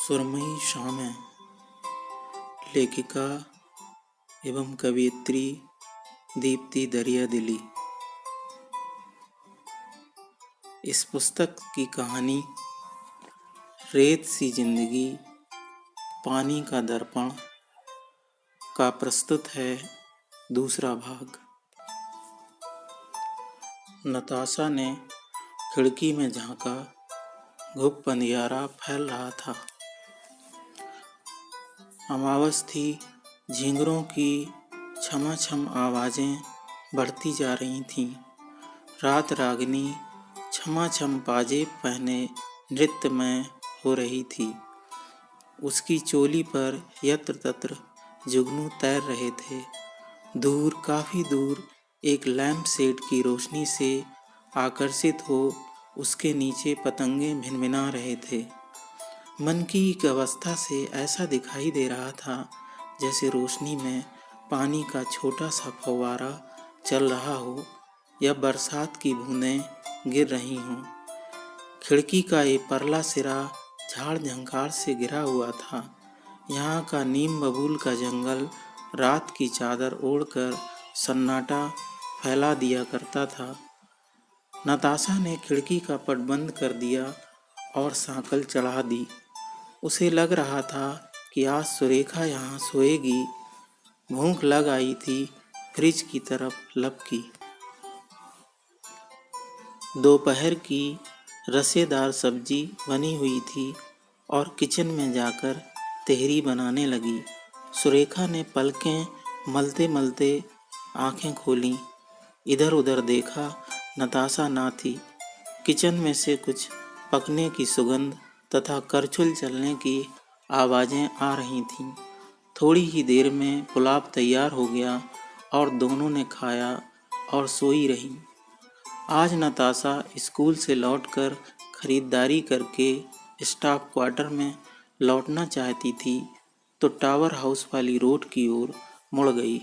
सुरमई शाम है। लेखिका एवं कवयित्री दीप्ति दरिया दिली। इस पुस्तक की कहानी रेत सी जिंदगी पानी का दर्पण का प्रस्तुत है दूसरा भाग। नताशा ने खिड़की में झांका। घुप अंधियारा फैल रहा था। अमावस थी। झींगरों की छमाछम आवाजें बढ़ती जा रही थीं। रात रागिनी छमाछम पाजेब पहने नृत्यमय हो रही थी। उसकी चोली पर यत्र तत्र जुगनू तैर रहे थे। दूर, काफी दूर एक लैंप सेट की रोशनी से आकर्षित हो उसके नीचे पतंगे भिनभिना रहे थे। मन की एक अवस्था से ऐसा दिखाई दे रहा था जैसे रोशनी में पानी का छोटा सा फव्वारा चल रहा हो या बरसात की बूंदें गिर रही हों। खिड़की का ये परला सिरा झाड़ झंकार से घिरा हुआ था। यहाँ का नीम बबूल का जंगल रात की चादर ओढ़कर सन्नाटा फैला दिया करता था। नताशा ने खिड़की का पट बंद कर दिया और सांकल चढ़ा दी। उसे लग रहा था कि आज सुरेखा यहाँ सोएगी। भूख लग आई थी। फ्रिज की तरफ लपकी। दोपहर की रसेदार सब्जी बनी हुई थी और किचन में जाकर तहरी बनाने लगी। सुरेखा ने पलकें मलते मलते आंखें खोलीं। इधर उधर देखा, नताशा ना थी। किचन में से कुछ पकने की सुगंध तथा करछुल चलने की आवाजें आ रही थीं। थोड़ी ही देर में पुलाव तैयार हो गया और दोनों ने खाया और सोई रहीं। आज नताशा स्कूल से लौटकर खरीदारी करके स्टाफ क्वार्टर में लौटना चाहती थी तो टावर हाउस वाली रोड की ओर मुड़ गई।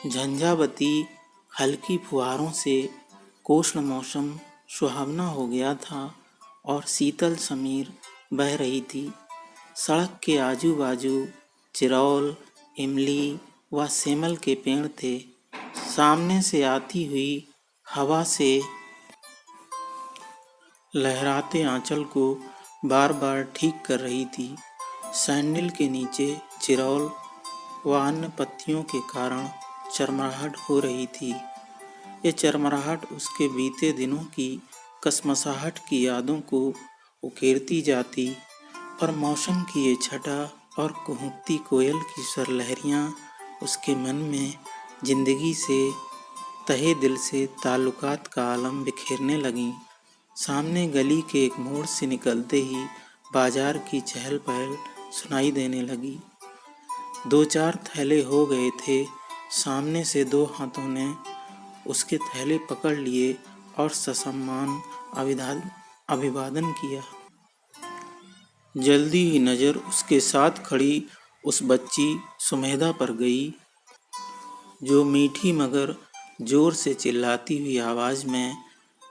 झंझावती हल्की फुहारों से कोष्ण मौसम सुहावना हो गया था और शीतल समीर बह रही थी। सड़क के आजू बाजू चिरौल, इमली व सेमल के पेड़ थे। सामने से आती हुई हवा से लहराते आंचल को बार बार ठीक कर रही थी। सैंडल के नीचे चिरौल व अन्य पत्तियों के कारण चरमराहट हो रही थी। ये चरमराहट उसके बीते दिनों की कसमसाहट की यादों को उकेरती जाती, पर मौसम की ये छटा और कुहुकती कोयल की सरलहरियाँ उसके मन में जिंदगी से तहे दिल से ताल्लुकात का आलम बिखेरने लगीं। सामने गली के एक मोड़ से निकलते ही बाजार की चहल पहल सुनाई देने लगी। दो चार थैले हो गए थे। सामने से दो हाथों ने उसके थैले पकड़ लिए और ससम्मान अभिवादन किया। जल्दी ही नजर उसके साथ खड़ी उस बच्ची सुमेधा पर गई, जो मीठी मगर जोर से चिल्लाती हुई आवाज में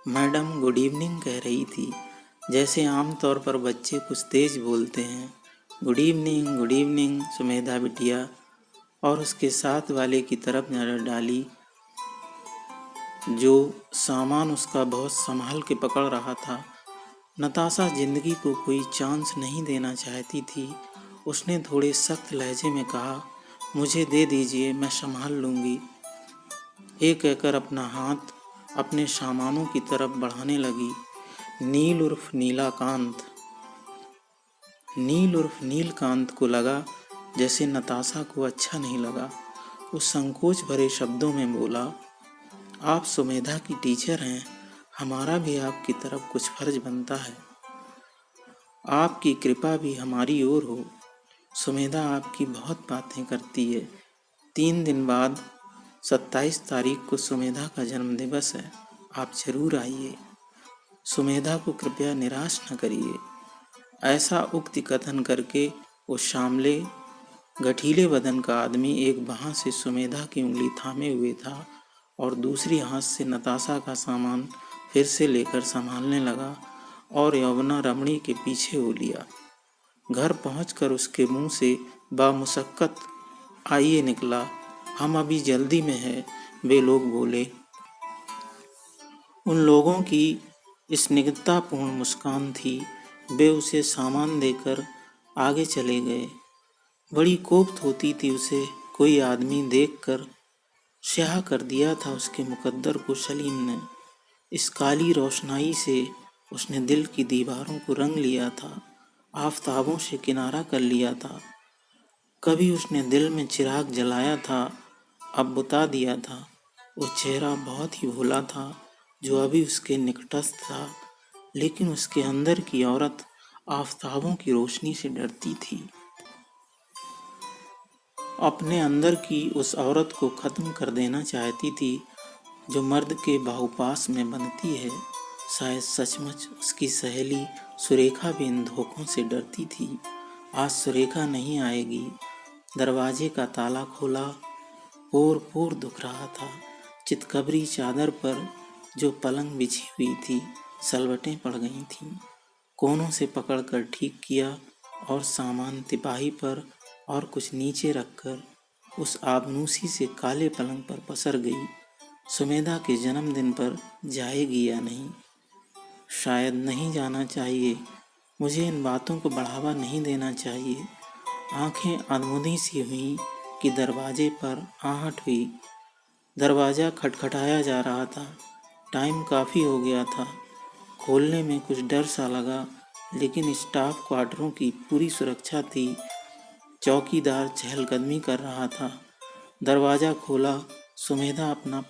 मैडम गुड इवनिंग कह रही थी। जैसे आमतौर पर बच्चे कुछ तेज बोलते हैं, गुड इवनिंग सुमेधा बिटिया, और उसके साथ वाले की तरफ नजर डाली जो सामान उसका बहुत संभाल के पकड़ रहा था। नताशा जिंदगी को कोई चांस नहीं देना चाहती थी। उसने थोड़े सख्त लहजे में कहा, मुझे दे दीजिए, मैं संभाल लूँगी। ये कहकर अपना हाथ अपने सामानों की तरफ बढ़ाने लगी। नील उर्फ नीलकांत को लगा जैसे नताशा को अच्छा नहीं लगा। उस संकोच भरे शब्दों में बोला, आप सुमेधा की टीचर हैं, हमारा भी आपकी तरफ कुछ फर्ज बनता है। आपकी कृपा भी हमारी ओर हो। सुमेधा आपकी बहुत बातें करती है। 3 दिन बाद 27 तारीख को सुमेधा का जन्मदिवस है, आप जरूर आइए। सुमेधा को कृपया निराश न करिए। ऐसा उक्ति कथन करके उस शामले गठीले बदन का आदमी एक बांह से सुमेधा की उंगली थामे हुए था और दूसरी हाथ से नताशा का सामान फिर से लेकर संभालने लगा और यौवना रमणी के पीछे हो लिया। घर पहुंचकर उसके मुंह से बामुशक्कत आइए निकला, हम अभी जल्दी में हैं। वे लोग बोले। उन लोगों की स्निग्धतापूर्ण मुस्कान थी। वे उसे सामान देकर आगे चले गए। बड़ी कोफ्त होती थी उसे। कोई आदमी देखकर स्याह कर दिया था उसके मुकद्दर को सलीम ने। इस काली रोशनाई से उसने दिल की दीवारों को रंग लिया था, आफताबों से किनारा कर लिया था। कभी उसने दिल में चिराग जलाया था, अब बुता दिया था। वो चेहरा बहुत ही भोला था जो अभी उसके निकटस्थ था, लेकिन उसके अंदर की औरत आफताबों की रोशनी से डरती थी। अपने अंदर की उस औरत को खत्म कर देना चाहती थी जो मर्द के बाहुपास में बंधती है। शायद सचमुच उसकी सहेली सुरेखा भी इन धोखों से डरती थी। आज सुरेखा नहीं आएगी। दरवाजे का ताला खोला। पोर पोर दुख रहा था। चितकबरी चादर पर जो पलंग बिछी हुई थी सलवटें पड़ गई थीं। कोनों से पकड़कर ठीक किया और सामान तिपाही पर और कुछ नीचे रखकर उस आबनूसी से काले पलंग पर पसर गई। सुमेधा के जन्मदिन पर जाएगी या नहीं? शायद नहीं जाना चाहिए। मुझे इन बातों को बढ़ावा नहीं देना चाहिए। आंखें अधमुंधी सी हुई कि दरवाजे पर आहट हुई। दरवाज़ा खटखटाया जा रहा था। टाइम काफ़ी हो गया था। खोलने में कुछ डर सा लगा, लेकिन स्टाफ क्वार्टरों की पूरी सुरक्षा थी। चौकीदार चहलकदमी कर रहा था। दरवाज़ा खोला। सुमेधा अपना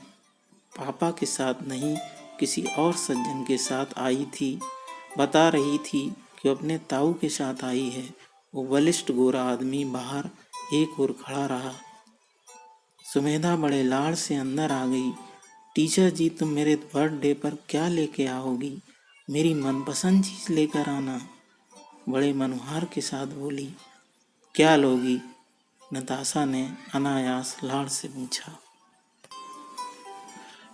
पापा के साथ नहीं, किसी और सज्जन के साथ आई थी। बता रही थी कि अपने ताऊ के साथ आई है। वो बलिष्ठ गोरा आदमी बाहर एक ओर खड़ा रहा। सुमेधा बड़े लाड़ से अंदर आ गई। टीचर जी, तुम मेरे बर्थडे पर क्या लेके आओगी? मेरी मनपसंद चीज़ लेकर आना, बड़े मनुहार के साथ बोली। क्या लोगी? नताशा ने अनायास लाड़ से पूछा।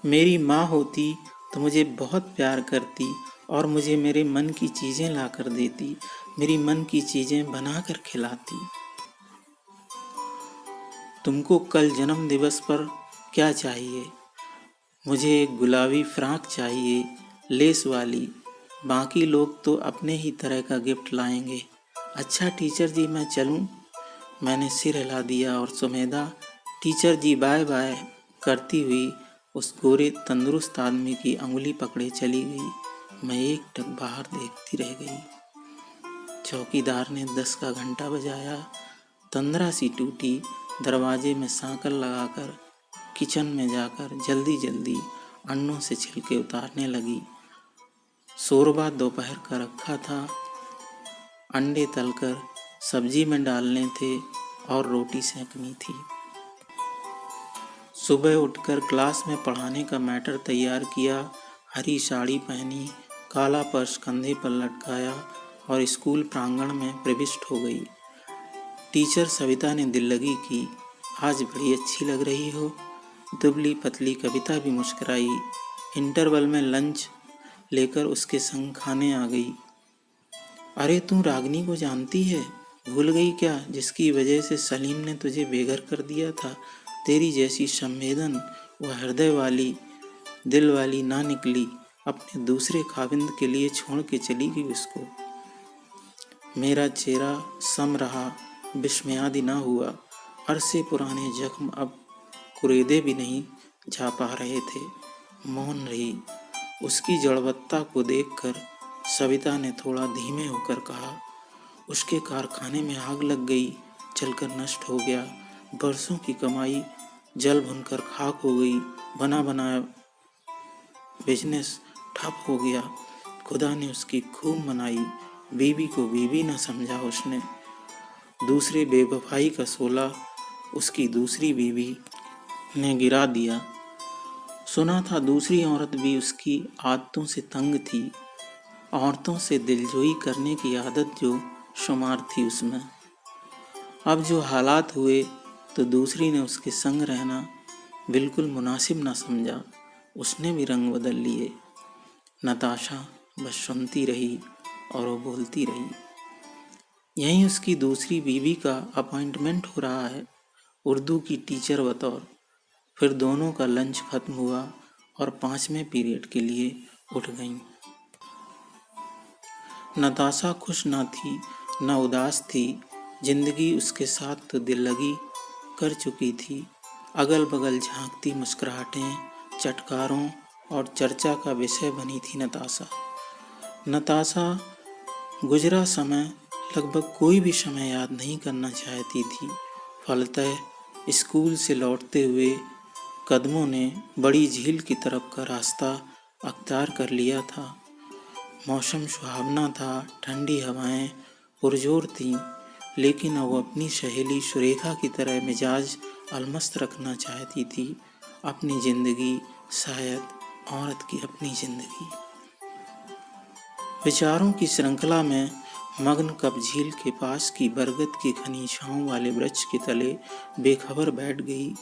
मेरी माँ होती तो मुझे बहुत प्यार करती और मुझे मेरे मन की चीज़ें ला कर देती, मेरी मन की चीज़ें बना कर खिलाती। तुमको कल जन्म दिवस पर क्या चाहिए? मुझे एक गुलाबी फ्राक चाहिए, लेस वाली। बाकी लोग तो अपने ही तरह का गिफ्ट लाएंगे। अच्छा टीचर जी, मैं चलूं? मैंने सिर हिला दिया और सुमेधा टीचर जी बाय बाय करती हुई उस गोरे तंदुरुस्त आदमी की अंगुली पकड़े चली गई। मैं एकटक बाहर देखती रह गई। चौकीदार ने 10 का घंटा बजाया। तंद्रा सी टूटी। दरवाजे में सांकल लगाकर किचन में जाकर जल्दी जल्दी अंडों से छिलके उतारने लगी। शोरबा दोपहर का रखा था। अंडे तलकर सब्जी में डालने थे और रोटी सेंकनी थी। सुबह उठकर क्लास में पढ़ाने का मैटर तैयार किया। हरी साड़ी पहनी, काला पर्स कंधे पर लटकाया और स्कूल प्रांगण में प्रविष्ट हो गई। टीचर सविता ने दिल लगी की, आज बड़ी अच्छी लग रही हो। दुबली पतली कविता भी मुस्कुराई। इंटरवल में लंच लेकर उसके संग खाने आ गई। अरे तू रागनी को जानती है? भूल गई क्या, जिसकी वजह से सलीम ने तुझे बेघर कर दिया था? तेरी जैसी संवेदन व हृदय वाली, दिल वाली ना निकली, अपने दूसरे खाविंद के लिए छोड़ के चली गई उसको। मेरा चेहरा सम रहा, विस्मयादि ना हुआ। अरसे पुराने जख्म अब कुरेदे भी नहीं जा पा रहे थे। मौन रही। उसकी जड़वत्ता को देखकर सविता ने थोड़ा धीमे होकर कहा, उसके कारखाने में आग लग गई, जलकर नष्ट हो गया। बरसों की कमाई जल भुनकर खाक हो गई। बना बनाया बिजनेस ठप हो गया। खुदा ने उसकी खूब मनाई। बीवी को बीवी न समझा उसने। दूसरे बेवफाई का सोला उसकी दूसरी बीवी ने गिरा दिया। सुना था दूसरी औरत भी उसकी आदतों से तंग थी। औरतों से दिलजोई करने की आदत जो शुमार थी उसमें। अब जो हालात हुए तो दूसरी ने उसके संग रहना बिल्कुल मुनासिब न समझा। उसने भी रंग बदल लिए। नताशा बस सुनती रही और वो बोलती रही। यहीं उसकी दूसरी बीवी का अपॉइंटमेंट हो रहा है, उर्दू की टीचर बतौर। फिर दोनों का लंच खत्म हुआ और 5वें पीरियड के लिए उठ गईं। नताशा खुश न थी न उदास थी। जिंदगी उसके साथ तो दिल लगी कर चुकी थी। अगल बगल झांकती मुस्कुराहटें, चटकारों और चर्चा का विषय बनी थी नताशा। नताशा गुजरा समय लगभग कोई भी समय याद नहीं करना चाहती थी। फलतः स्कूल से लौटते हुए कदमों ने बड़ी झील की तरफ का रास्ता अख्तियार कर लिया था। मौसम सुहावना था, ठंडी हवाएं पुरजोर थीं, लेकिन वो अपनी सहेली सुरेखा की तरह मिजाज अलमस्त रखना चाहती थी। अपनी जिंदगी, शायद औरत की अपनी जिंदगी। विचारों की श्रृंखला में मग्न कब झील के पास की बरगद की घनी छांव वाले वृक्ष के तले बेखबर बैठ गई।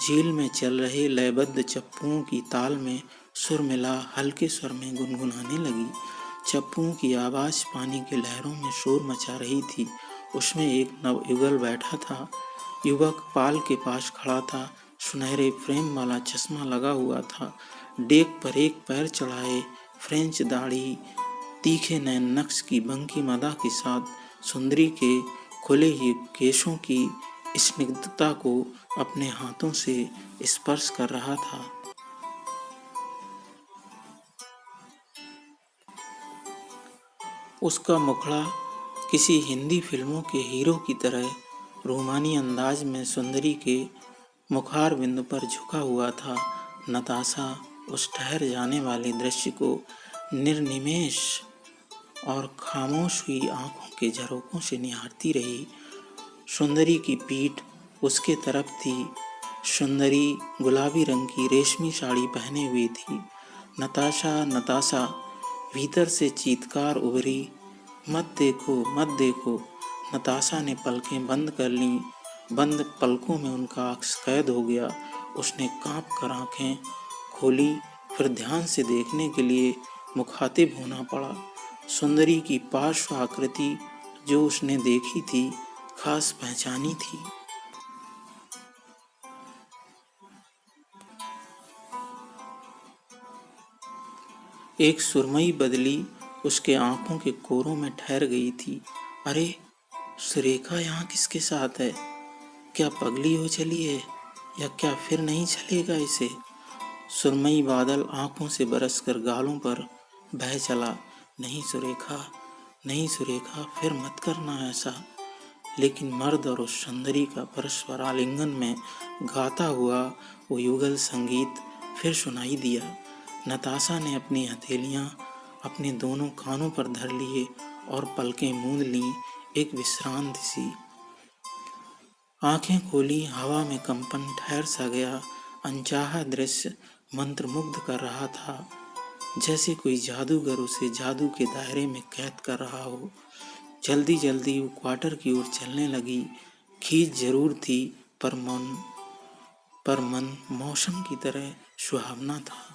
झील में चल रहे लयबद्ध चप्पूओं की ताल में सुर मिला, हल्के स्वर में गुनगुनाने लगी। चप्पूओं की आवाज पानी के लहरों में शोर मचा रही थी। उसमें एक नवयुगल बैठा था। युवक पाल के पास खड़ा था। सुनहरे फ्रेम वाला चश्मा लगा हुआ था। डेक पर एक पैर चढ़ाए, फ्रेंच दाढ़ी, तीखे नैन नक्श की बंकी मदा के साथ सुंदरी के खुले ही केशों की स्निग्धता को अपने हाथों से स्पर्श कर रहा था। उसका मुखड़ा किसी हिंदी फिल्मों के हीरो की तरह रूमानी अंदाज में सुंदरी के मुखार बिंदु पर झुका हुआ था। नताशा उस ठहर जाने वाले दृश्य को निर्निमेष और खामोश हुई आंखों के झरोकों से निहारती रही। सुंदरी की पीठ उसके तरफ थी। सुंदरी गुलाबी रंग की रेशमी साड़ी पहने हुई थी। नताशा नताशा भीतर से चीत्कार उभरी, मत देखो मत देखो। नताशा ने पलकें बंद कर लीं। बंद पलकों में उनका अक्स कैद हो गया। उसने कांप कर आंखें खोली, फिर ध्यान से देखने के लिए मुखातिब होना पड़ा। सुंदरी की पार्श्व आकृति जो उसने देखी थी, खास पहचानी थी। एक सुरमई बदली उसके आंखों के कोरों में ठहर गई थी। अरे, सुरेखा यहाँ किसके साथ है? क्या पगली हो चली है या क्या फिर नहीं चलेगा इसे? सुरमई बादल आंखों से बरसकर गालों पर बह चला। नहीं सुरेखा, नहीं सुरेखा, फिर मत करना ऐसा। लेकिन मर्द और उस सुंदरी का परस्पर आलिंगन में गाता हुआ वो युगल संगीत फिर सुनाई दिया। नताशा ने अपनी हथेलियां अपने दोनों कानों पर धर लिए और पलकें मूंद लीं, एक विश्रांत सी। आंखें खोली, हवा में कंपन ठहर सा गया। अनचाहा दृश्य मंत्रमुग्ध कर रहा था, जैसे कोई जादूगर उसे जादू के दायरे में कैद कर रहा हो। जल्दी जल्दी वो क्वार्टर की ओर चलने लगी। खींच जरूर थी, पर मन मौसम की तरह सुहावना था।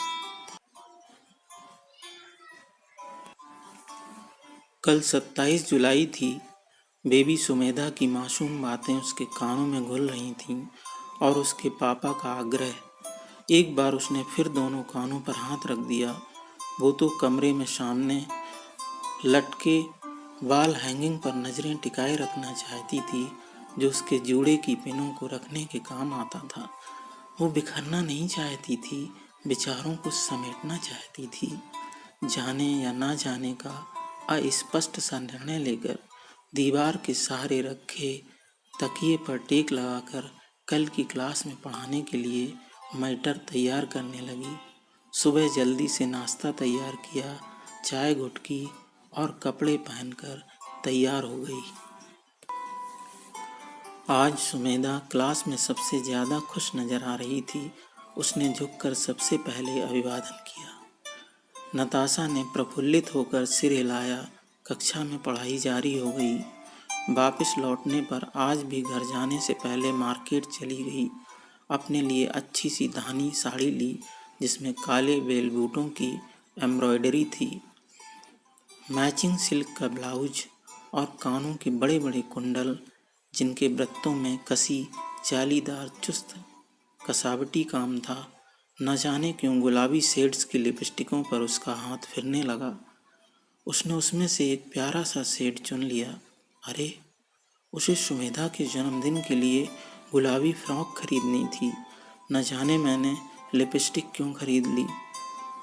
कल 27 जुलाई थी। बेबी सुमेधा की मासूम बातें उसके कानों में घुल रही थीं और उसके पापा का आग्रह। एक बार उसने फिर दोनों कानों पर हाथ रख दिया। वो तो कमरे में सामने लटके वॉल हैंगिंग पर नजरें टिकाए रखना चाहती थी, जो उसके जूड़े की पिनों को रखने के काम आता था। वो बिखरना नहीं चाहती थी, विचारों को समेटना चाहती थी। जाने या ना जाने का अस्पष्ट सा निर्णय लेकर दीवार के सहारे रखे तकिए पर टेक लगाकर कल की क्लास में पढ़ाने के लिए मैटर तैयार करने लगी। सुबह जल्दी से नाश्ता तैयार किया, चाय घुटकी और कपड़े पहनकर तैयार हो गई। आज सुमेधा क्लास में सबसे ज्यादा खुश नजर आ रही थी। उसने झुककर सबसे पहले अभिवादन किया। नताशा ने प्रफुल्लित होकर सिर हिलाया। कक्षा में पढ़ाई जारी हो गई। वापस लौटने पर आज भी घर जाने से पहले मार्केट चली गई। अपने लिए अच्छी सी धानी साड़ी ली, जिसमें काले बेल बूटों की एम्ब्रॉयडरी थी। मैचिंग सिल्क का ब्लाउज और कानों के बड़े बड़े कुंडल, जिनके वृत्तों में कसी जालीदार चुस्त कसावटी काम था। न जाने क्यों गुलाबी शेड्स की लिपस्टिकों पर उसका हाथ फिरने लगा। उसने उसमें से एक प्यारा सा शेड चुन लिया। अरे, उसे सुमेधा के जन्मदिन के लिए गुलाबी फ्रॉक खरीदनी थी। न जाने मैंने लिपस्टिक क्यों खरीद ली,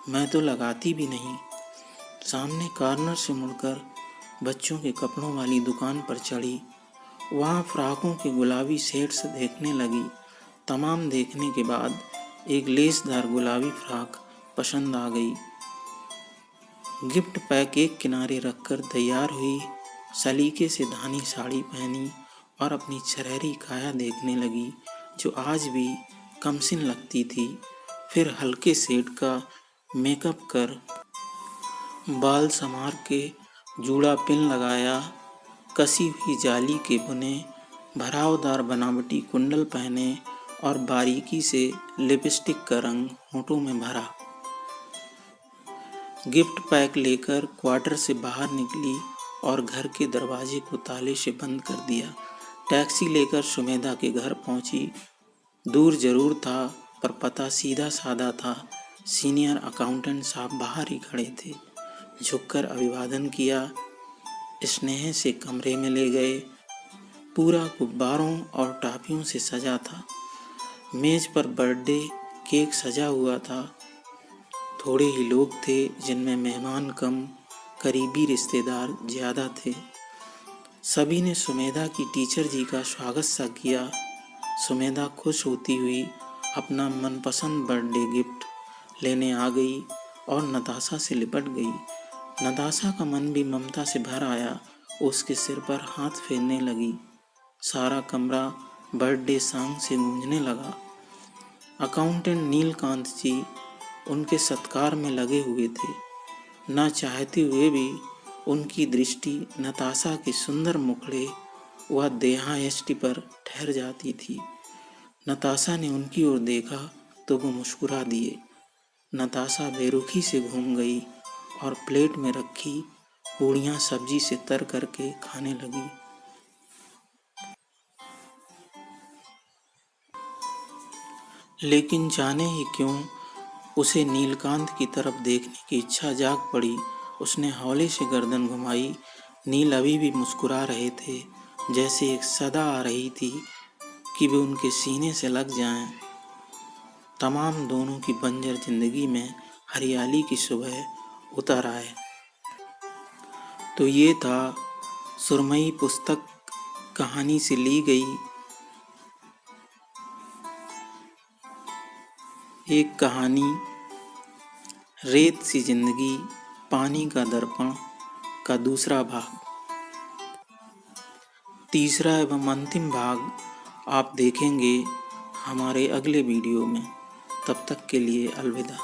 मैं तो लगाती भी नहीं। सामने कॉर्नर से मुड़कर बच्चों के कपड़ों वाली दुकान पर चढ़ी। वहाँ फ्रॉकों के गुलाबी शेड्स देखने लगी। तमाम देखने के बाद एक लेसदार गुलाबी फ्रॉक पसंद आ गई। गिफ्ट पैक एक किनारे रखकर तैयार हुई, सलीके से धानी साड़ी पहनी और अपनी छरहरी काया देखने लगी, जो आज भी कमसिन लगती थी। फिर हल्के शेड का मेकअप कर, बाल संवार के जूड़ा पिन लगाया, कसी हुई जाली के बुने भरावदार बनावटी कुंडल पहने और बारीकी से लिपस्टिक का रंग होठों में भरा। गिफ्ट पैक लेकर क्वार्टर से बाहर निकली और घर के दरवाजे को ताले से बंद कर दिया। टैक्सी लेकर सुमेधा के घर पहुंची। दूर जरूर था, पर पता सीधा साधा था। सीनियर अकाउंटेंट साहब बाहर ही खड़े थे। झुककर अभिवादन किया, स्नेह से कमरे में ले गए। पूरा गुब्बारों और टॉफियों से सजा था। मेज पर बर्थडे केक सजा हुआ था। थोड़े ही लोग थे, जिनमें मेहमान कम, करीबी रिश्तेदार ज़्यादा थे। सभी ने सुमेधा की टीचर जी का स्वागत सा किया। सुमेधा खुश होती हुई अपना मनपसंद बर्थडे गिफ्ट लेने आ गई और नताशा से लिपट गई। नताशा का मन भी ममता से भर आया। उसके सिर पर हाथ फेरने लगी। सारा कमरा बर्थडे सॉन्ग से गूंजने लगा। अकाउंटेंट नीलकांत जी उनके सत्कार में लगे हुए थे। न चाहते हुए भी उनकी दृष्टि नताशा के सुंदर मुखड़े व देहायष्टि पर ठहर जाती थी। नताशा ने उनकी ओर देखा तो वो मुस्कुरा दिए। नताशा बेरुखी से घूम गई और प्लेट में रखी पूड़ियाँ सब्जी से तर करके खाने लगी। लेकिन जाने ही क्यों उसे नीलकांत की तरफ देखने की इच्छा जाग पड़ी। उसने हौले से गर्दन घुमाई। नील अभी भी मुस्कुरा रहे थे, जैसे एक सदा आ रही थी कि वे उनके सीने से लग जाएं। तमाम दोनों की बंजर जिंदगी में हरियाली की सुबह उतर आए। तो ये था सुरमई पुस्तक कहानी से ली गई एक कहानी, रेत सी जिंदगी पानी का दर्पण का दूसरा भाग। तीसरा एवं अंतिम भाग आप देखेंगे हमारे अगले वीडियो में। तब तक के लिए अलविदा।